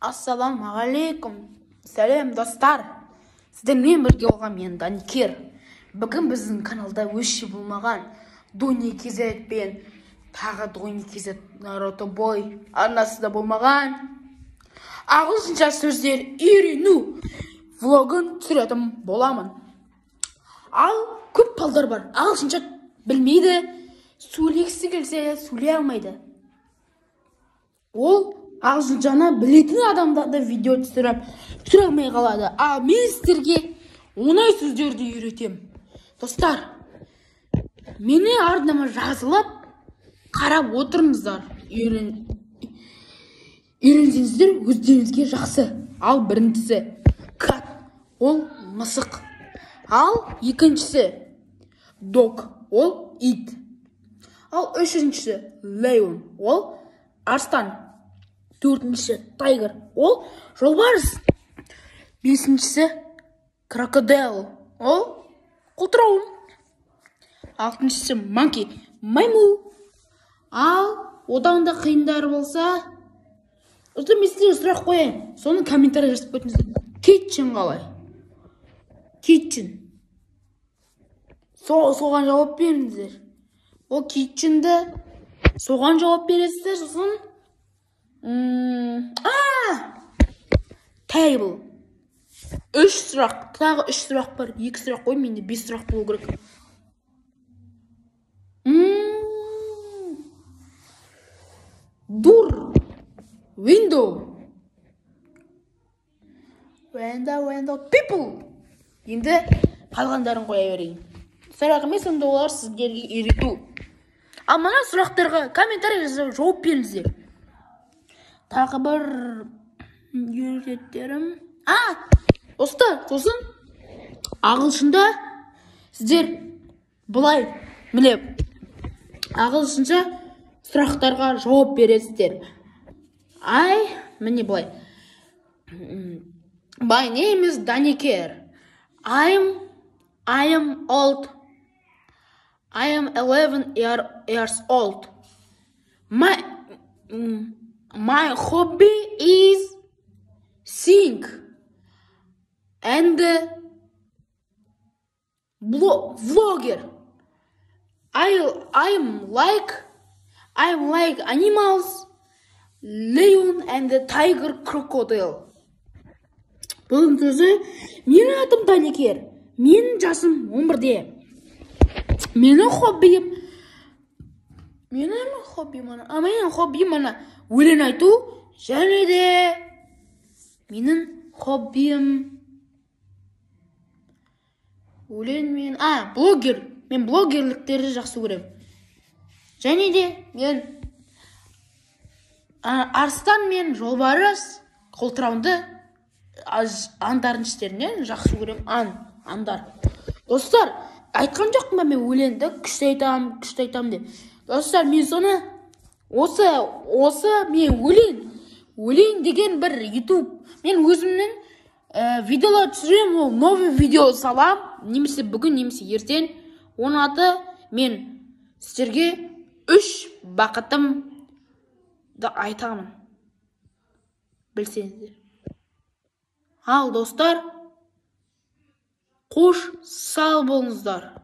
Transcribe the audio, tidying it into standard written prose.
Ассалаумағалейкум. Сәлем достар. Сіздермен бірге болған мен Даникер. Бүгін біздің каналда өші болмаған Дуни Кезет пен тағы Дуни Кезет Наруто Бой арнасы да болмаған ағылшынша сөздер үйрену влогын түсіретін боламын. Ал көп балдар бар, ағылшынша білмейді, сөйлегісі келсе сөйлей алмайды. Ол ағылшыншаны білетін адамдарды видео түсіре алмай қалады. Ал мен сіздерге оңай сөздерді үйретем. Достар, мені ардыма жазылып, қарап отырыңыздар. Үйренсеңіздер өздеріңізге жақсы. Ал біріншісі кат, ол мысық. Ал екіншісі дог, ол ит. Ал үшіншісі леон, ол арстан. Төртіншісі тайгер, ол жолбарыс. Бесіншісі крокодил, ол құлтырауын. Алтыншысы манки, маймыл. Ал одан да қиындар болса, мен сіздерге сұрақ қояйын, соны комментарий жазып қойыңыздар. Kitchen қалай? Kitchen. Соған жауап беріңіздер. Ол kitchenді соған жауап бересіздер, сосын table. 3 сұрақ, тағы 3 сұрақ бар. 2 сұрақ қой, менде 5 сұрақ болу керек. Door. Window. Window. People. Енді қалғандарын қоя берейін. Сұрақ емес, онда олар сіздерге үйрету. Ал мына сұрақтарға комментарий жазып жауап беріңіздер. Тағы бір үйреттерім. Достар, сосын ағылшында сіздер бұлай мілеп ағылшынша сұрақтарға жауап бересіздер. Міне бұлай. My name is Daniker. I am old. I am 11 years old. My hobby is sing and vlogger. I'm like animals, lion and tiger, crocodile. Бұл сөзі, менің атым Даникер, менің жасым 11-де. Менің хоббим ана өлең айту, және де менің хоббим өлең блогер. Мен блогерліктерді жақсы көрем. Және де мен арыстан мен жолбарыс қолтырауынды андардың іштерінен жақсы көрем. Андар. Достар, айтқан жоқпын ба мен өлеңді күшті айтам деп. Достар, мен соны осы мен өлең деген бір YouTube. Мен өзімнің видеолар түсірем, ол новый видео салам, немесе бүгін, немесе ертең. Оның аты мен сіздерге 3 бақытым да айтамын. Білсеңіздер. Ал достар, қош сау болыңыздар.